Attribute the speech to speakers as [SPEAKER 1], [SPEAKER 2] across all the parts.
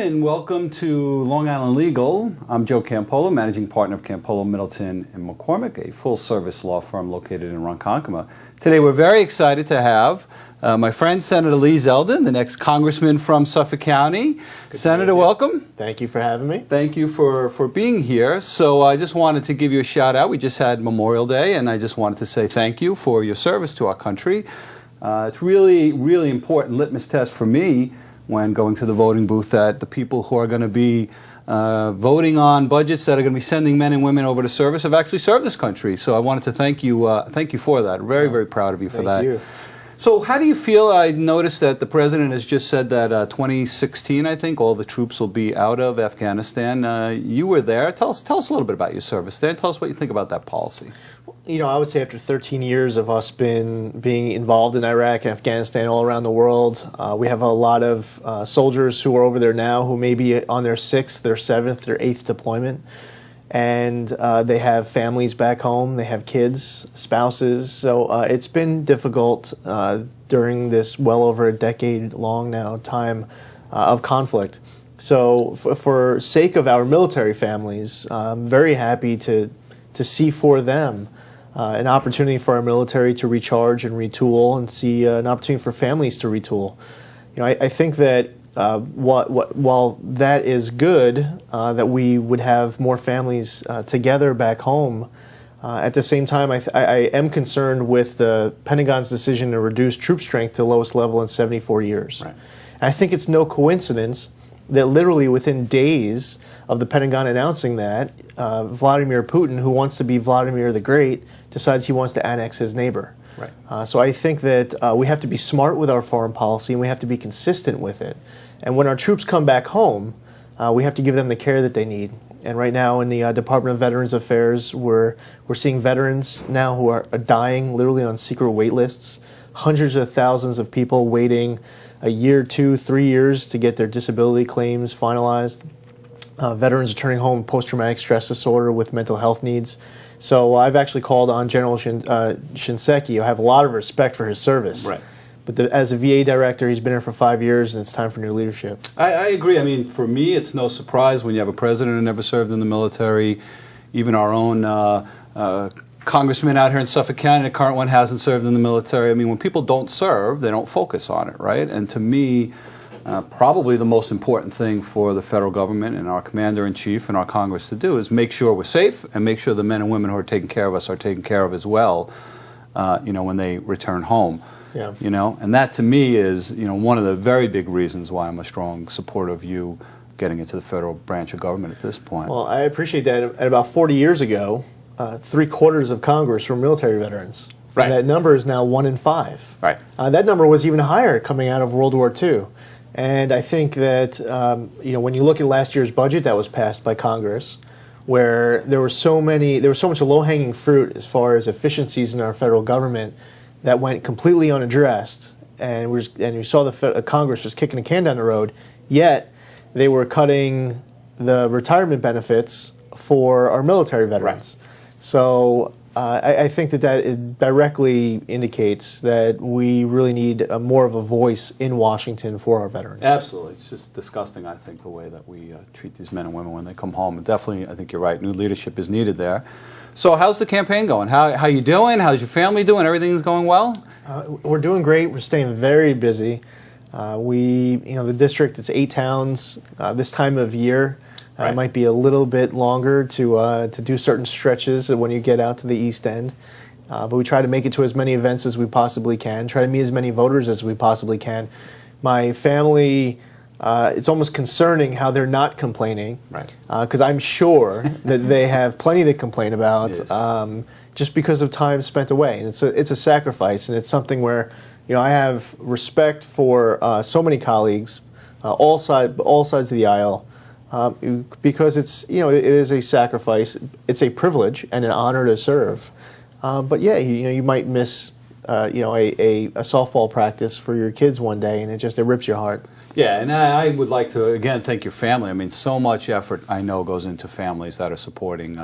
[SPEAKER 1] and welcome to Long Island Legal. I'm Joe Campolo, Managing Partner of Campolo, Middleton & McCormick, a full-service law firm located in Ronkonkoma. Today we're very excited to have my friend Senator Lee Zeldin, the next congressman from Suffolk County. Senator, welcome.
[SPEAKER 2] Thank you for having me.
[SPEAKER 1] Thank you for being here. So I just wanted to give you a shout out. We just had Memorial Day, and I just wanted to say thank you for your service to our country. It's really, really important litmus test for me when going to the voting booth that the people who are going to be voting on budgets that are going to be sending men and women over to service have actually served this country. So I wanted to thank you for that. Very, very proud of you for that.
[SPEAKER 2] Thank you.
[SPEAKER 1] So how do you feel? I noticed that the president has just said that 2016, I think, all the troops will be out of Afghanistan. You were there. Tell us a little bit about your service there. Tell us what you think about that policy.
[SPEAKER 2] You know, I would say after 13 years of us being involved in Iraq and Afghanistan all around the world, we have a lot of soldiers who are over there now who may be on their 6th, their 7th, their 8th deployment. And they have families back home. They have kids, spouses. So it's been difficult during this well over a decade-long now time of conflict. So for sake of our military families, I'm very happy to see for them an opportunity for our military to recharge and retool, and see an opportunity for families to retool. You know, I think that while that is good, that we would have more families together back home, at the same time, I am concerned with the Pentagon's decision to reduce troop strength to the lowest level in 74 years. Right. And I think it's no coincidence that literally within days of the Pentagon announcing that, Vladimir Putin, who wants to be Vladimir the Great, decides he wants to annex his neighbor. Right. So I think that we have to be smart with our foreign policy, and we have to be consistent with it. And when our troops come back home, we have to give them the care that they need. And right now in the Department of Veterans Affairs, we're seeing veterans now who are dying literally on secret wait lists. Hundreds of thousands of people waiting a year, 2, 3 years to get their disability claims finalized. Veterans are turning home with post-traumatic stress disorder with mental health needs. So I've actually called on General Shinseki. I have a lot of respect for his service. Right. But as a VA director, he's been here for 5 years, and it's time for new leadership.
[SPEAKER 1] I agree. I mean, for me, it's no surprise when you have a president who never served in the military. Even our own congressman out here in Suffolk County, the current one, hasn't served in the military. I mean, when people don't serve, they don't focus on it, right? And to me, probably the most important thing for the federal government and our commander-in-chief and our Congress to do is make sure we're safe and make sure the men and women who are taking care of us are taken care of as well, when they return home. Yeah. And that to me is, one of the very big reasons why I'm a strong supporter of you getting into the federal branch of government at this point.
[SPEAKER 2] Well, I appreciate that. And about 40 years ago, 3/4 of Congress were military veterans. Right. And that number is now 1 in 5. Right. That number was even higher coming out of World War II. And I think that, when you look at last year's budget that was passed by Congress, where there was so much low-hanging fruit as far as efficiencies in our federal government that went completely unaddressed, and you saw the Congress just kicking a can down the road, yet they were cutting the retirement benefits for our military veterans. Right. So I think that it directly indicates that we really need more of a voice in Washington for our veterans.
[SPEAKER 1] Absolutely. It's just disgusting, I think, the way that we treat these men and women when they come home. And definitely, I think you're right, new leadership is needed there. So how's the campaign going? How you doing? How's your family doing? Everything's going well?
[SPEAKER 2] We're doing great. We're staying very busy. The district, it's 8 towns. This time of year, right. It might be a little bit longer to do certain stretches when you get out to the East End. But we try to make it to as many events as we possibly can, try to meet as many voters as we possibly can. My family, it's almost concerning how they're not complaining, right? Because I'm sure that they have plenty to complain about, yes. Just because of time spent away. And it's a sacrifice, and it's something where I have respect for so many colleagues, all sides of the aisle, because it is a sacrifice. It's a privilege and an honor to serve. But yeah, you might miss a softball practice for your kids one day, and it rips your heart.
[SPEAKER 1] Yeah, and I would like to again thank your family. I mean, so much effort I know goes into families that are supporting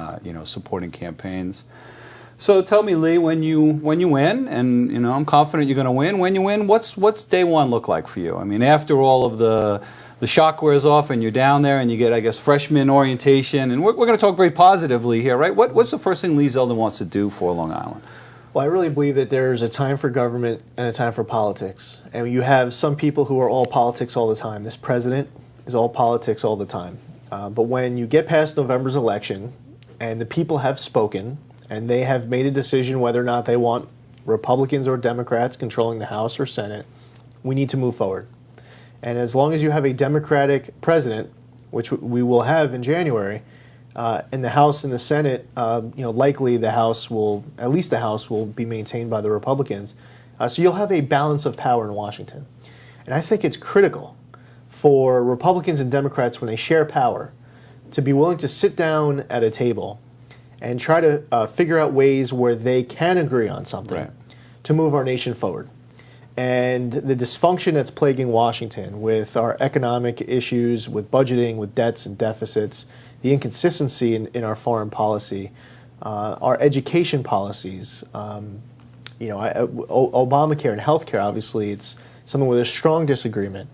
[SPEAKER 1] supporting campaigns. So tell me, Lee, when you win, and I'm confident you're going to win. When you win, what's day one look like for you? I mean, after all of the the shock wears off and you're down there and you get, I guess, freshman orientation. And we're going to talk very positively here, right? What's the first thing Lee Zeldin wants to do for Long Island?
[SPEAKER 2] Well, I really believe that there's a time for government and a time for politics. And you have some people who are all politics all the time. This president is all politics all the time. But when you get past November's election and the people have spoken and they have made a decision whether or not they want Republicans or Democrats controlling the House or Senate, we need to move forward. And as long as you have a Democratic president, which we will have in January, in the House and the Senate, likely the House will, at least the House will be maintained by the Republicans. So you'll have a balance of power in Washington. And I think it's critical for Republicans and Democrats, when they share power, to be willing to sit down at a table and try to figure out ways where they can agree on something to move our nation forward. And the dysfunction that's plaguing Washington with our economic issues, with budgeting, with debts and deficits, the inconsistency in our foreign policy, our education policies, Obamacare and healthcare, obviously, it's something with a strong disagreement.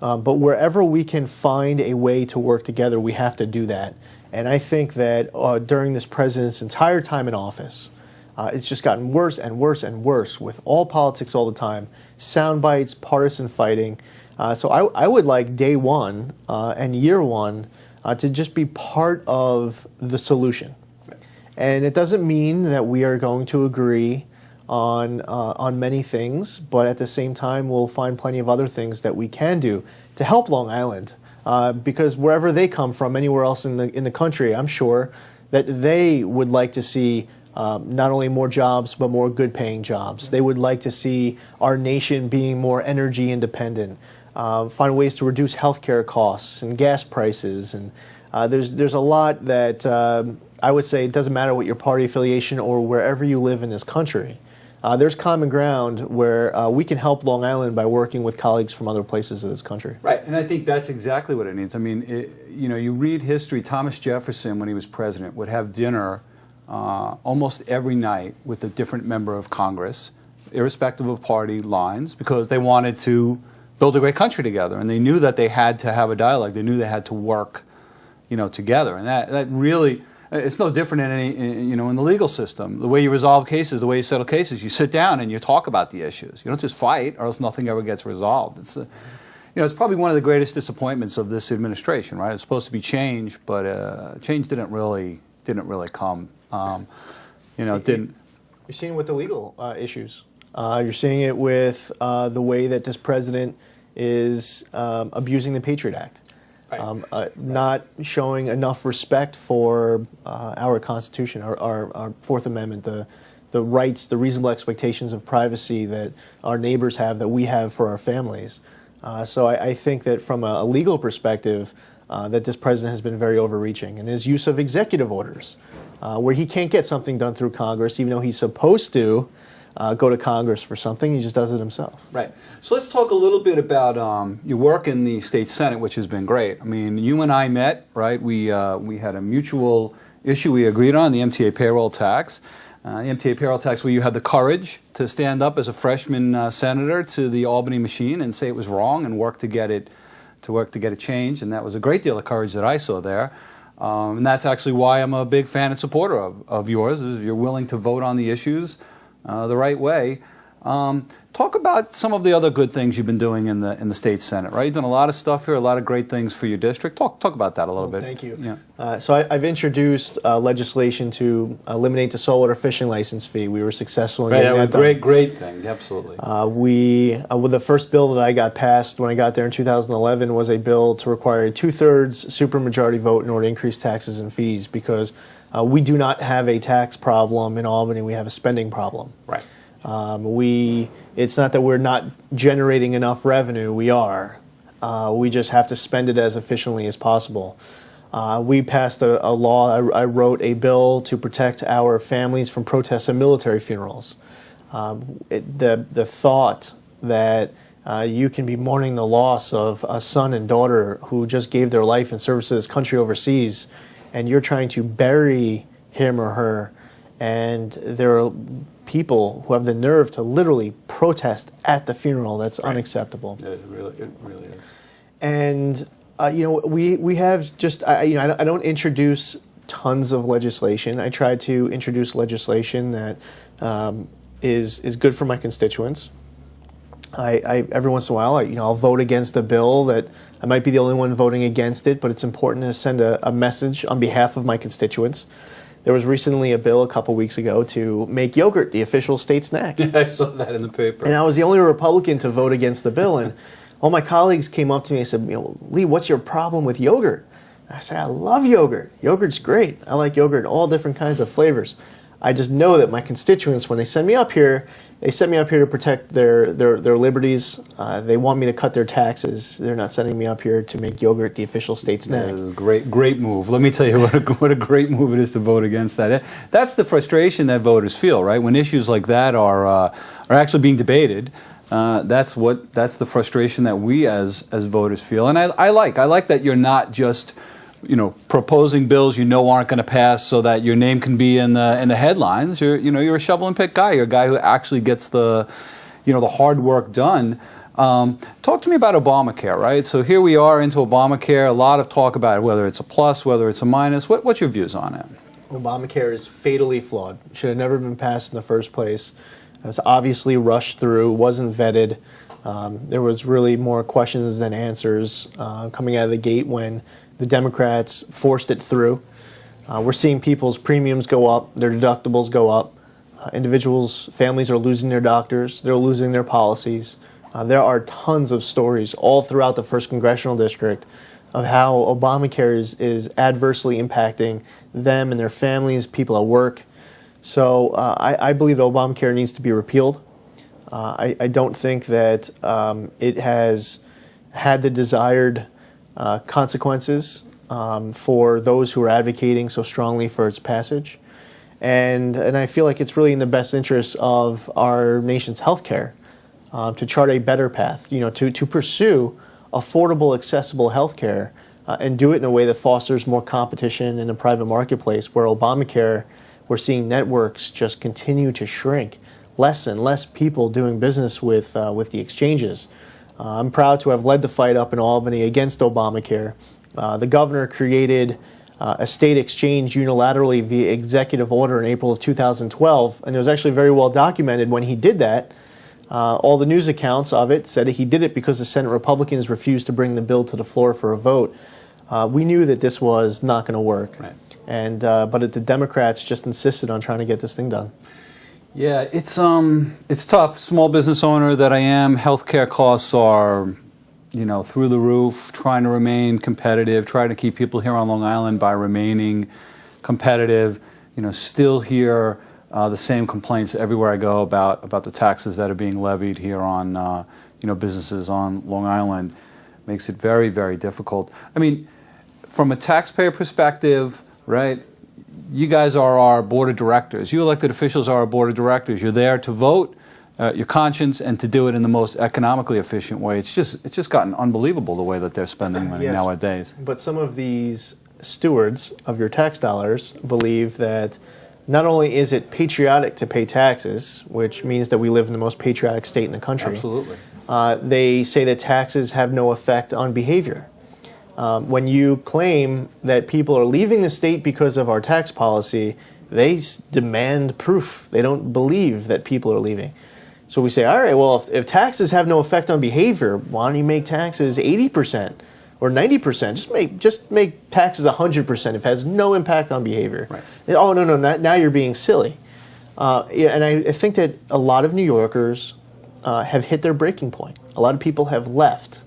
[SPEAKER 2] But wherever we can find a way to work together, we have to do that. And I think that during this president's entire time in office, it's just gotten worse and worse and worse with all politics all the time, sound bites, partisan fighting. So I would like day one and year one to just be part of the solution. And it doesn't mean that we are going to agree on many things, but at the same time, we'll find plenty of other things that we can do to help Long Island. Because wherever they come from, anywhere else in the country, I'm sure that they would like to see not only more jobs, but more good-paying jobs. They would like to see our nation being more energy independent, find ways to reduce healthcare costs and gas prices. And there's a lot that I would say it doesn't matter what your party affiliation or wherever you live in this country. There's common ground where we can help Long Island by working with colleagues from other places of this country.
[SPEAKER 1] Right, and I think that's exactly what it needs. I mean, you read history. Thomas Jefferson, when he was president, would have dinner almost every night with a different member of Congress, irrespective of party lines, because they wanted to build a great country together, and they knew that they had to have a dialogue. They knew they had to work, together, and that really. It's no different in any, in the legal system. The way you resolve cases, the way you settle cases, you sit down and you talk about the issues. You don't just fight, or else nothing ever gets resolved. It's, it's probably one of the greatest disappointments of this administration, right? It's supposed to be change, but change didn't really come. It didn't.
[SPEAKER 2] You're seeing it with the legal issues. You're seeing it with the way that this president is abusing the Patriot Act. Not showing enough respect for our Constitution, our Fourth Amendment, the rights, the reasonable expectations of privacy that our neighbors have, that we have for our families. So I think that from a legal perspective, that this president has been very overreaching. And his use of executive orders, where he can't get something done through Congress, even though he's supposed to go to Congress for something, he just does it himself.
[SPEAKER 1] Right. So let's talk a little bit about your work in the state Senate, which has been great. I mean, you and I met, right? We had a mutual issue we agreed on, the MTA payroll tax. The MTA payroll tax, where you had the courage to stand up as a freshman senator to the Albany machine and say it was wrong and work to get it changed. And that was a great deal of courage that I saw there. And that's actually why I'm a big fan and supporter of yours, is you're willing to vote on the issues the right way. Talk about some of the other good things you've been doing in the state Senate, right? You've done a lot of stuff here, a lot of great things for your district. Talk about that a little bit.
[SPEAKER 2] Thank you.
[SPEAKER 1] Yeah.
[SPEAKER 2] So I've introduced legislation to eliminate the saltwater fishing license fee. We were successful in getting that done.
[SPEAKER 1] Great thing, absolutely.
[SPEAKER 2] The first bill that I got passed when I got there in 2011 was a bill to require a 2/3 supermajority vote in order to increase taxes and fees, because we do not have a tax problem in Albany. We have a spending problem.
[SPEAKER 1] Right.
[SPEAKER 2] It's not that we're not generating enough revenue. We are. We just have to spend it as efficiently as possible. We passed a law. I wrote a bill to protect our families from protests and military funerals. The thought that you can be mourning the loss of a son and daughter who just gave their life in service to this country overseas, and you're trying to bury him or her, and there are people who have the nerve to literally protest at the funeral. That's unacceptable.
[SPEAKER 1] It really is.
[SPEAKER 2] And we have just I don't introduce tons of legislation. I try to introduce legislation that is good for my constituents. I every once in a while I'll vote against a bill that I might be the only one voting against it, but it's important to send a message on behalf of my constituents. There was recently a bill a couple weeks ago to make yogurt the official state snack.
[SPEAKER 1] I saw that in the paper.
[SPEAKER 2] And I was the only Republican to vote against the bill. And all my colleagues came up to me and said, Lee, what's your problem with yogurt? And I said, I love yogurt. Yogurt's great. I like yogurt in all different kinds of flavors. I just know that my constituents, when they send me up here, they send me up here to protect their liberties. They want me to cut their taxes. They're not sending me up here to make yogurt the official state snack.
[SPEAKER 1] That is a great move. Let me tell you what a great move it is to vote against that. That's the frustration that voters feel, right? When issues like that are actually being debated, that's the frustration that we as voters feel. And I like that you're not just proposing bills aren't going to pass so that your name can be in the headlines. You're a shovel and pick guy. You're a guy who actually gets the hard work done. Talk to me about Obamacare, right? So here we are into Obamacare. A lot of talk about it, whether it's a plus, whether it's a minus. What's your views on it?
[SPEAKER 2] Obamacare is fatally flawed. It should have never been passed in the first place. It was obviously rushed through, wasn't vetted. There was really more questions than answers coming out of the gate when the Democrats forced it through. We're seeing people's premiums go up, their deductibles go up. Individuals, families are losing their doctors, they're losing their policies. There are tons of stories all throughout the 1st Congressional District of how Obamacare is adversely impacting them and their families, people at work. So I believe that Obamacare needs to be repealed. I don't think that it has had the desired consequences for those who are advocating so strongly for its passage. And I feel like it's really in the best interest of our nation's healthcare to chart a better path, to pursue affordable, accessible healthcare and do it in a way that fosters more competition in the private marketplace, where Obamacare, we're seeing networks just continue to shrink, less and less people doing business with the exchanges. I'm proud to have led the fight up in Albany against Obamacare. The governor created a state exchange unilaterally via executive order in April of 2012, and it was actually very well documented when he did that. All the news accounts of it said that he did it because the Senate Republicans refused to bring the bill to the floor for a vote. We knew that this was not going to work,
[SPEAKER 1] right.
[SPEAKER 2] And but the Democrats just insisted on trying to get this thing done.
[SPEAKER 1] Yeah, it's tough. Small business owner that I am, healthcare costs are, through the roof. Trying to remain competitive, trying to keep people here on Long Island by remaining competitive. Still hear the same complaints everywhere I go about the taxes that are being levied here on businesses on Long Island. Makes it very, very difficult. I mean, from a taxpayer perspective, right? You guys are our board of directors. You elected officials are our board of directors. You're there to vote your conscience and to do it in the most economically efficient way. It's just gotten unbelievable the way that they're spending money nowadays.
[SPEAKER 2] But some of these stewards of your tax dollars believe that not only is it patriotic to pay taxes, which means that we live in the most patriotic state in the country.
[SPEAKER 1] Absolutely.
[SPEAKER 2] They say that taxes have no effect on behavior. When you claim that people are leaving the state because of our tax policy, they demand proof. They don't believe that people are leaving. So we say, all right, well, if taxes have no effect on behavior, why don't you make taxes 80% or 90%? Just make taxes 100% if it has no impact on behavior.
[SPEAKER 1] Right.
[SPEAKER 2] Oh, no, now you're being silly. And I think that a lot of New Yorkers have hit their breaking point. A lot of people have left.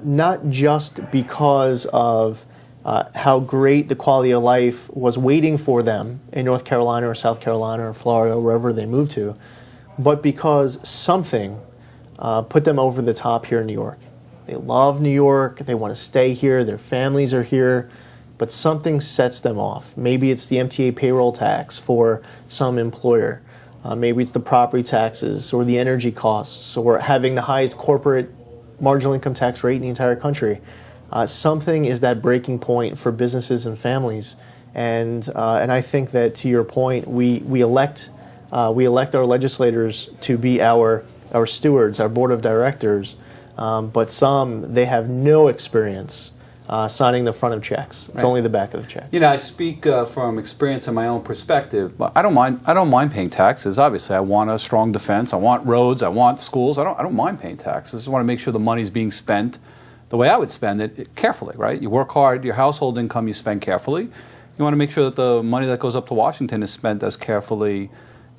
[SPEAKER 2] Not just because of how great the quality of life was waiting for them in North Carolina or South Carolina or Florida, or wherever they moved to, but because something put them over the top here in New York. They love New York, they want to stay here, their families are here, but something sets them off. Maybe it's the MTA payroll tax for some employer. Maybe it's the property taxes or the energy costs or having the highest corporate marginal income tax rate in the entire country. Something is that breaking point for businesses and families, and I think that, to your point, we elect our legislators to be our stewards, our board of directors, But some, they have no experience signing the front of checks. It's only the back of the check.
[SPEAKER 1] You know, I speak from experience and my own perspective. But I don't mind paying taxes. Obviously, I want a strong defense. I want roads. I want schools. I don't mind paying taxes. I just want to make sure the money's being spent the way I would spend it carefully. Right? You work hard. Your household income you spend carefully. You want to make sure that the money that goes up to Washington is spent as carefully,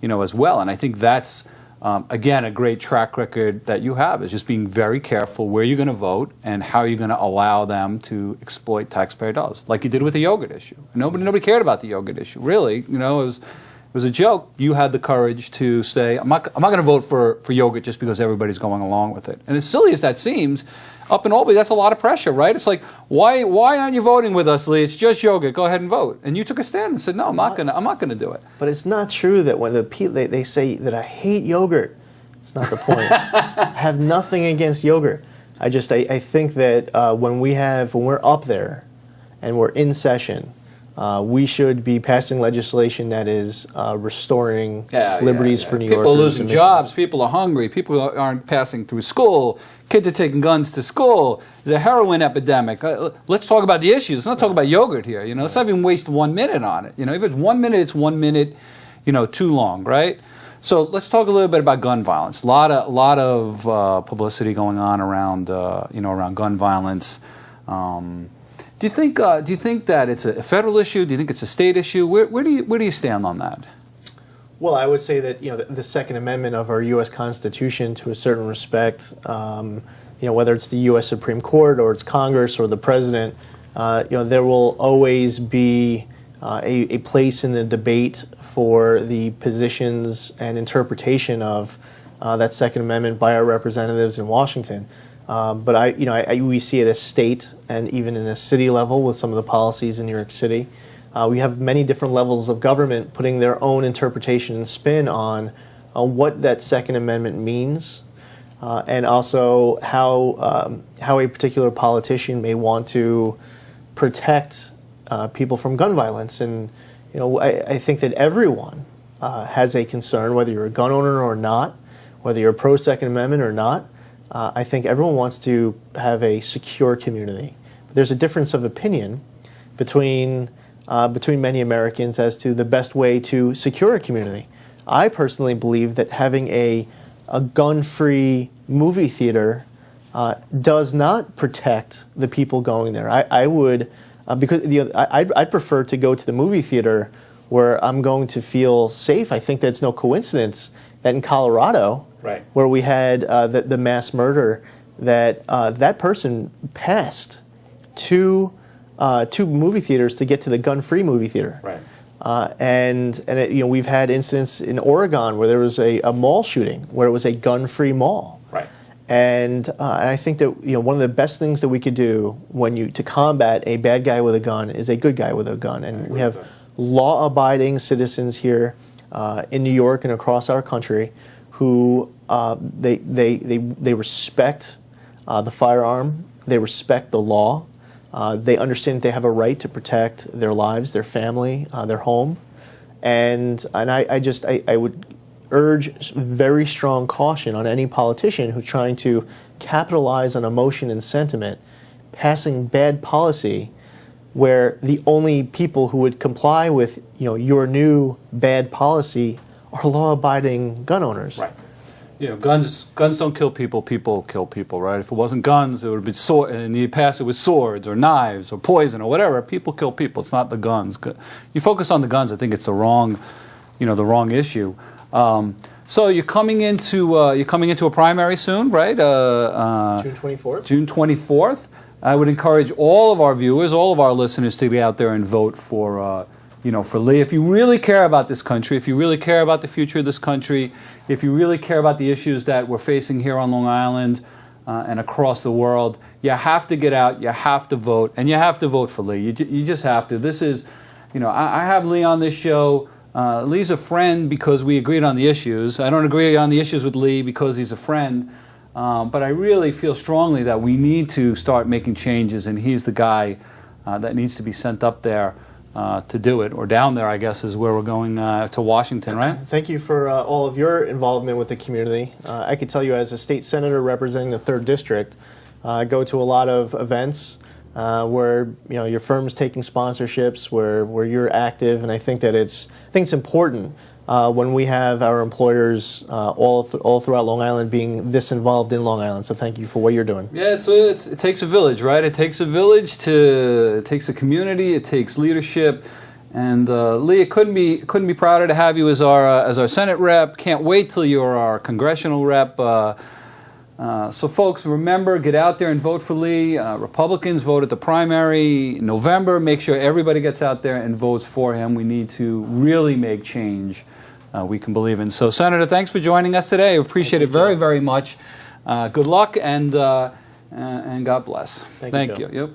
[SPEAKER 1] as well. And I think that's again, a great track record that you have is just being very careful where you're going to vote and how you're going to allow them to exploit taxpayer dollars, like you did with the yogurt issue. Nobody cared about the yogurt issue, really. It was a joke. You had the courage to say, I'm not going to vote for yogurt just because everybody's going along with it. And as silly as that seems, up in Albany, that's a lot of pressure, right? It's like, why aren't you voting with us, Lee? It's just yogurt. Go ahead and vote. And you took a stand and said, no, I'm not going to do it.
[SPEAKER 2] But it's not true that when the people they say that I hate yogurt. It's not the point. I have nothing against yogurt. I think that when we're up there and we're in session, we should be passing legislation that is restoring liberties for New Yorkers.
[SPEAKER 1] People are losing jobs. People are hungry. People aren't passing through school. Kids are taking guns to school. There's a heroin epidemic. Let's talk about the issues. Let's not talk about yogurt here. Let's not even waste 1 minute on it. If it's 1 minute, it's 1 minute, too long, right? So let's talk a little bit about gun violence. A lot of publicity going on around around gun violence. Do you think that it's a federal issue? Do you think it's a state issue? Where do you stand on that?
[SPEAKER 2] Well, I would say that the Second Amendment of our U.S. Constitution, to a certain respect, whether it's the U.S. Supreme Court or it's Congress or the President, there will always be a place in the debate for the positions and interpretation of that Second Amendment by our representatives in Washington. But we see it as state and even in a city level with some of the policies in New York City. We have many different levels of government putting their own interpretation and spin on what that Second Amendment means, and also how a particular politician may want to protect people from gun violence. And I think that everyone has a concern, whether you're a gun owner or not, whether you're pro Second Amendment or not. I think everyone wants to have a secure community. There's a difference of opinion between many Americans as to the best way to secure a community. I personally believe that having a gun-free movie theater does not protect the people going there. I would, because I'd prefer to go to the movie theater where I'm going to feel safe. I think that's no coincidence that in Colorado,
[SPEAKER 1] right,
[SPEAKER 2] where we had the mass murder, that person passed two movie theaters to get to the gun-free movie theater.
[SPEAKER 1] Right.
[SPEAKER 2] We've had incidents in Oregon where there was a mall shooting where it was a gun-free mall.
[SPEAKER 1] Right.
[SPEAKER 2] And I think that one of the best things that we could do to combat a bad guy with a gun is a good guy with a gun. And we have law-abiding citizens here in New York and across our country who they respect the firearm, they respect the law. They understand that they have a right to protect their lives, their family, their home, and I would urge very strong caution on any politician who's trying to capitalize on emotion and sentiment, passing bad policy, where the only people who would comply with your new bad policy are law-abiding gun owners.
[SPEAKER 1] Right. Guns don't kill people. People kill people, right? If it wasn't guns, it would be sword. In the past, it was swords or knives or poison or whatever. People kill people. It's not the guns. You focus on the guns, I think it's the wrong issue. So you're coming into a primary soon, right?
[SPEAKER 2] June 24th.
[SPEAKER 1] June 24th. I would encourage all of our viewers, all of our listeners, to be out there and vote for Lee. If you really care about this country, if you really care about the future of this country, if you really care about the issues that we're facing here on Long Island and across the world, you have to get out, you have to vote, and you have to vote for Lee. You just have to. This is, I have Lee on this show. Lee's a friend because we agreed on the issues. I don't agree on the issues with Lee because he's a friend, but I really feel strongly that we need to start making changes, and he's the guy that needs to be sent up there to do it. Or down there, I guess, is where we're going to Washington, right?
[SPEAKER 2] Thank you for all of your involvement with the community. I could tell you, as a state senator representing the 3rd District, I go to a lot of events where your firm's taking sponsorships, where you're active, and I think it's important when we have our employers all throughout Long Island being this involved in Long Island. So thank you for what you're doing.
[SPEAKER 1] Yeah, it takes a village, right? It takes a village it takes a community, it takes leadership. And Lee, couldn't be prouder to have you as our Senate rep. Can't wait till you're our congressional rep. So folks, remember, get out there and vote for Lee. Republicans vote at the primary in November. Make sure everybody gets out there and votes for him. We need to really make change we can believe in. So, Senator, thanks for joining us today. I appreciate it very, very much. Good luck and God bless.
[SPEAKER 2] Thank you.
[SPEAKER 1] Yep.